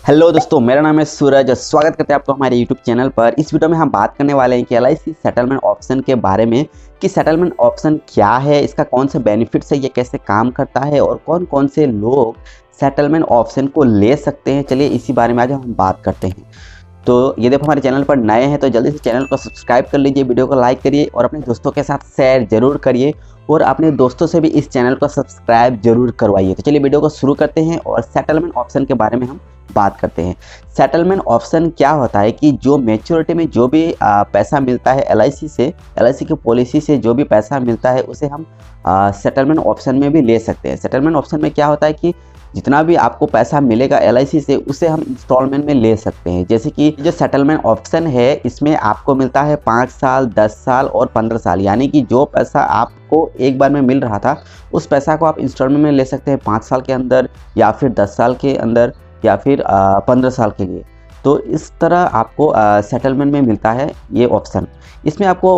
Hello दोस्तों, मेरा नाम है सूरज और स्वागत करते हैं आपको हमारे यूट्यूब चैनल पर। इस वीडियो में हम बात करने वाले हैं कि एलआईसी सेटलमेंट ऑप्शन के बारे में कि सेटलमेंट ऑप्शन क्या है, इसका कौन से बेनिफिट्स है, ये कैसे काम करता है और कौन कौन से लोग सेटलमेंट ऑप्शन को ले सकते हैं। चलिए इसी बारे में आज हम बात करते हैं। तो ये देखो, हमारे चैनल पर नए हैं तो जल्दी से चैनल को सब्सक्राइब कर लीजिए, वीडियो को लाइक करिए और अपने दोस्तों के साथ शेयर जरूर करिए और अपने दोस्तों से भी इस चैनल को सब्सक्राइब जरूर करवाइए। तो चलिए वीडियो को शुरू करते हैं और सेटलमेंट ऑप्शन के बारे में हम बात करते हैं। सेटलमेंट ऑप्शन क्या होता है कि जो मैच्योरिटी में जो भी पैसा मिलता है एलआईसी की पॉलिसी से जो भी पैसा मिलता है उसे हम सेटलमेंट ऑप्शन में भी ले सकते हैं। सेटलमेंट ऑप्शन में क्या होता है कि जितना भी आपको पैसा मिलेगा एलआईसी से उसे हम इंस्टॉलमेंट में ले सकते हैं। जैसे कि जो सेटलमेंट ऑप्शन है इसमें आपको मिलता है 5 साल, 10 साल और 15 साल, यानी कि जो पैसा आपको एक बार में मिल रहा था उस पैसा को आप इंस्टॉलमेंट में ले सकते हैं 5 साल के अंदर या फिर 10 साल के अंदर या फिर 15 साल के लिए। तो इस तरह आपको सेटलमेंट में मिलता है ये ऑप्शन। इसमें आपको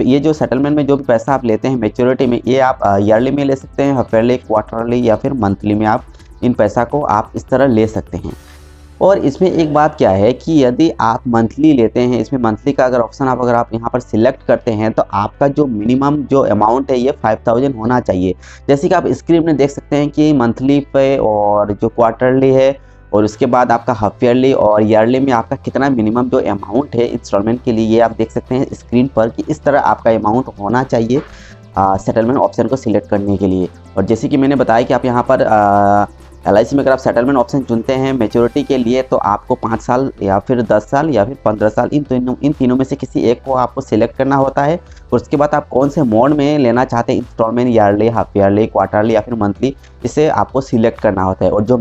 ये जो सेटलमेंट में जो भी पैसा आप लेते हैं मैच्योरिटी में, ये आप ईयरली में ले सकते हैं, हाफ ईयरली, क्वार्टरली या फिर मंथली में आप इन पैसा को आप इस तरह ले सकते हैं। और इसमें एक बात क्या है कि यदि आप मंथली लेते हैं, इसमें मंथली का अगर ऑप्शन अगर आप यहाँ पर सिलेक्ट करते हैं तो आपका जो मिनिमम जो अमाउंट है ये 5000 होना चाहिए। जैसे कि आप स्क्रीन में देख सकते हैं कि मंथली पे और जो क्वार्टरली है और उसके बाद आपका हाफ ईयरली और ईयरली में आपका कितना मिनिमम जो अमाउंट है इंस्टॉलमेंट के लिए, ये आप देख सकते हैं स्क्रीन पर कि इस तरह आपका अमाउंट होना चाहिए सेटलमेंट ऑप्शन को सिलेक्ट करने के लिए। और जैसे कि मैंने बताया कि आप यहाँ पर एलआईसी में अगर आप सेटलमेंट ऑप्शन चुनते हैं मैच्योरिटी के लिए तो आपको 5 साल या फिर 10 साल या फिर 15 साल इन तीनों में से किसी एक को आपको सिलेक्ट करना होता है। और उसके बाद आप कौन से मोड में लेना चाहते हैं, instalment, yearly, half yearly, quarterly या फिर मंथली, इसे आपको सिलेक्ट करना होता है। और जो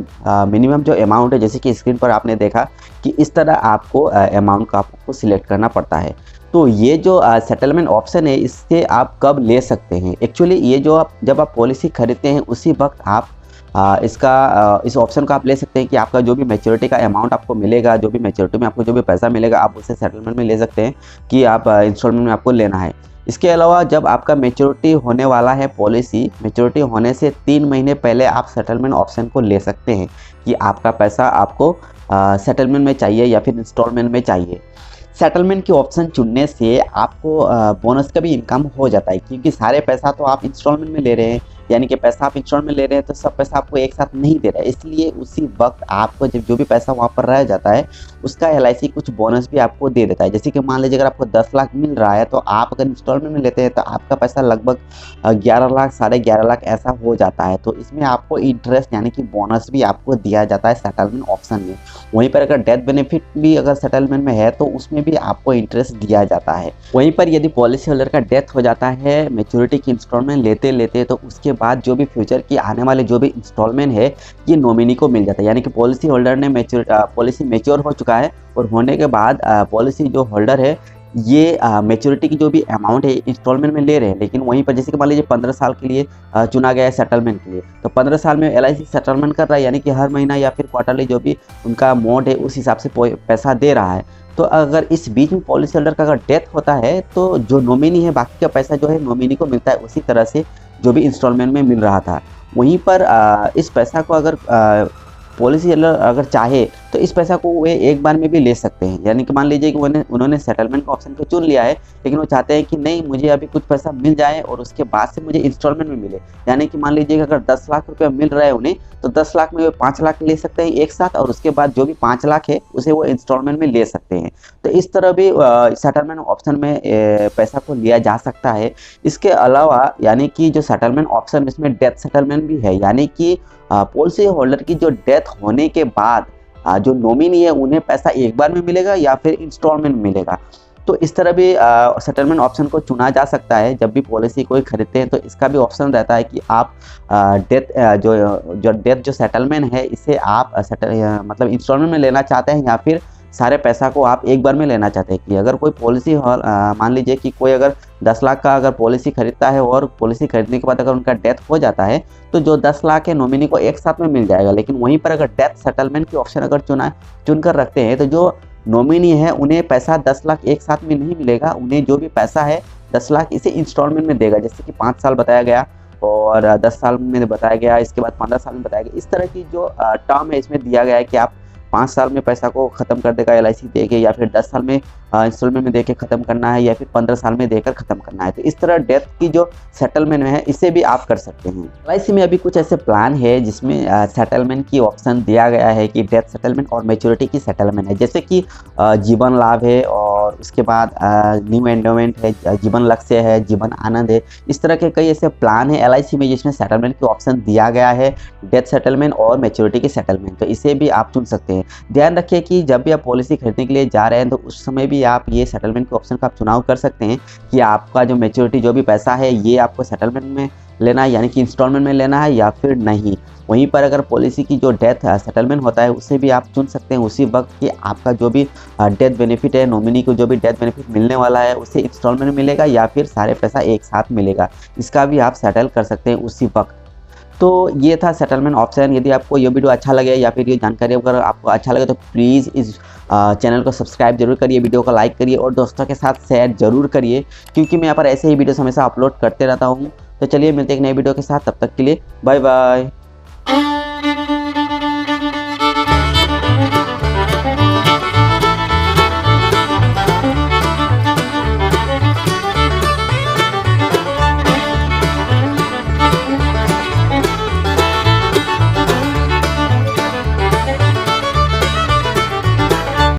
मिनिमम जो अमाउंट है, जैसे कि स्क्रीन पर आपने देखा कि इस तरह आपको अमाउंट का आपको सिलेक्ट करना पड़ता है। तो ये जो सेटलमेंट ऑप्शन है इससे आप कब ले सकते हैं, एक्चुअली ये जो जब आप पॉलिसी खरीदते हैं उसी वक्त आप इस ऑप्शन को आप ले सकते हैं कि आपका जो भी मैच्योरिटी का अमाउंट आपको मिलेगा, जो भी मैच्योरिटी में आपको जो भी पैसा मिलेगा आप उसे सेटलमेंट में ले सकते हैं कि आप इंस्टॉलमेंट में आपको लेना है। इसके अलावा जब आपका मैच्योरिटी होने वाला है, पॉलिसी मैच्योरिटी होने से 3 महीने पहले आप सेटलमेंट ऑप्शन को ले सकते हैं कि आपका पैसा आपको सेटलमेंट में चाहिए या फिर इंस्टॉलमेंट में चाहिए। सेटलमेंट के ऑप्शन चुनने से आपको बोनस का भी इनकम हो जाता है, क्योंकि सारे पैसा तो आप इंस्टॉलमेंट में ले रहे हैं, यानी कि पैसा आप इंस्टॉलमेंट में ले रहे हैं तो सब पैसा आपको एक साथ नहीं दे रहा है। इसलिए उसी वक्त आपको जब जो भी पैसा वहाँ पर रह जाता है उसका एलआईसी कुछ बोनस भी आपको दे देता है। जैसे कि मान लीजिए अगर आपको 10 लाख मिल रहा है तो आप अगर इंस्टॉलमेंट में लेते हैं तो आपका पैसा लगभग 11 लाख, 11.5 लाख ऐसा हो जाता है। तो इसमें आपको इंटरेस्ट यानी कि बोनस भी आपको दिया जाता है सेटलमेंट ऑप्शन में। वहीं पर अगर डेथ बेनिफिट भी अगर सेटलमेंट में है तो उसमें भी आपको इंटरेस्ट दिया जाता है। वहीं पर यदि पॉलिसी होल्डर का डेथ हो जाता है मैच्योरिटी की इंस्टॉलमेंट लेते लेते तो उसके बाद जो भी फ्यूचर की आने वाले जो भी इंस्टॉलमेंट है ये नॉमिनी को मिल जाता है। यानी कि पॉलिसी होल्डर ने पॉलिसी मैच्योर हो चुका है और होने के बाद पॉलिसी जो होल्डर है ये मैच्योरिटी की जो भी अमाउंट है इंस्टॉलमेंट में ले रहे हैं, लेकिन वहीं पर जैसे कि मान लीजिए 15 साल के लिए चुना गया है सेटलमेंट के लिए, तो 15 साल में एलआईसी सेटलमेंट कर रहा है, यानी कि हर महीना या फिर क्वार्टरली जो भी उनका मोड है उस हिसाब से पैसा दे रहा है। तो अगर इस बीच में पॉलिसी होल्डर का अगर डेथ होता है तो जो नॉमिनी है बाकी का पैसा जो है नॉमिनी को मिलता है उसी तरह से जो भी इंस्टॉलमेंट में मिल रहा था। वहीं पर इस पैसा को अगर पॉलिसी होल्डर अगर चाहे तो इस पैसा को वे एक बार में भी ले सकते हैं। यानी कि मान लीजिए कि उन्होंने सेटलमेंट का ऑप्शन को चुन लिया है, लेकिन वो चाहते हैं कि नहीं मुझे अभी कुछ पैसा मिल जाए और उसके बाद से मुझे इंस्टॉलमेंट में मिले। यानी कि मान लीजिए कि अगर 10 लाख रुपया मिल रहा है उन्हें तो 10 लाख में वे 5 लाख ले सकते हैं एक साथ और उसके बाद जो भी 5 लाख है उसे वो इंस्टॉलमेंट में ले सकते हैं। तो इस तरह भी सेटलमेंट ऑप्शन में पैसा को लिया जा सकता है। इसके अलावा यानी कि जो सेटलमेंट ऑप्शन इसमें डेथ सेटलमेंट भी है, यानी कि पॉलिसी होल्डर की जो डेथ होने के बाद जो नॉमिनी है उन्हें पैसा एक बार में मिलेगा या फिर इंस्टॉलमेंट मिलेगा। तो इस तरह भी सेटलमेंट ऑप्शन को चुना जा सकता है। जब भी पॉलिसी कोई खरीदते हैं तो इसका भी ऑप्शन रहता है कि आप डेथ जो सेटलमेंट है इसे आप मतलब इंस्टॉलमेंट में लेना चाहते हैं या फिर सारे पैसा को आप एक बार में लेना चाहते हैं। कि अगर कोई पॉलिसी मान लीजिए कि कोई अगर 10 लाख का अगर पॉलिसी खरीदता है और पॉलिसी खरीदने के बाद अगर उनका डेथ हो जाता है तो जो 10 लाख है नॉमिनी को एक साथ में मिल जाएगा। लेकिन वहीं पर अगर डेथ सेटलमेंट की ऑप्शन अगर चुनकर रखते हैं तो जो नॉमिनी है उन्हें पैसा 10 लाख एक साथ में नहीं मिलेगा, उन्हें जो भी पैसा है 10 लाख इसे इंस्टॉलमेंट में देगा। जैसे कि 5 साल बताया गया और 10 साल में बताया गया, इसके बाद 15 साल में बताया गया। इस तरह की जो टर्म है इसमें दिया गया है कि आप 5 साल में पैसा को ख़त्म कर देगा LIC दे के, या फिर 10 साल में इंस्टॉलमेंट में दे के ख़त्म करना है, या फिर 15 साल में देकर ख़त्म करना है। तो इस तरह डेथ की जो सेटलमेंट है इसे भी आप कर सकते हैं। LIC में अभी कुछ ऐसे प्लान है जिसमें सेटलमेंट की ऑप्शन दिया गया है कि डेथ सेटलमेंट और मैच्योरिटी की सेटलमेंट है, जैसे कि जीवन लाभ है और उसके बाद न्यू एंडोमेंट है, जीवन लक्ष्य है, जीवन आनंद है। इस तरह के कई ऐसे प्लान है LIC में जिसमें सेटलमेंट की ऑप्शन दिया गया है, डेथ सेटलमेंट और मैच्योरिटी की सेटलमेंट। तो इसे भी आप चुन सकते हैं। ध्यान रखिए कि जब भी आप पॉलिसी खरीदने के लिए जा रहे हैं तो उस समय भी आप ये सेटलमेंट के ऑप्शन का आप चुनाव कर सकते हैं कि आपका जो मैच्योरिटी जो भी पैसा है ये आपको सेटलमेंट में लेना है, यानी कि इंस्टॉलमेंट में लेना है या फिर नहीं। वहीं पर अगर पॉलिसी की जो डेथ सेटलमेंट होता है उसे भी आप चुन सकते हैं उसी वक्त कि आपका जो भी डेथ बेनिफिट है, नॉमिनी को जो भी डेथ बेनिफिट मिलने वाला है उसे इंस्टॉलमेंट में मिलेगा या फिर सारे पैसा एक साथ मिलेगा, इसका भी आप सेटल कर सकते हैं उसी वक्त। तो ये था सेटलमेंट ऑप्शन। यदि आपको ये वीडियो अच्छा लगे या फिर ये जानकारी अगर आपको अच्छा लगे तो प्लीज़ इस चैनल को सब्सक्राइब जरूर करिए, वीडियो को लाइक करिए और दोस्तों के साथ शेयर जरूर करिए, क्योंकि मैं यहाँ पर ऐसे ही वीडियोस हमेशा अपलोड करते रहता हूँ। तो चलिए मिलते हैं एक नई वीडियो के साथ, तब तक के लिए बाय बाय।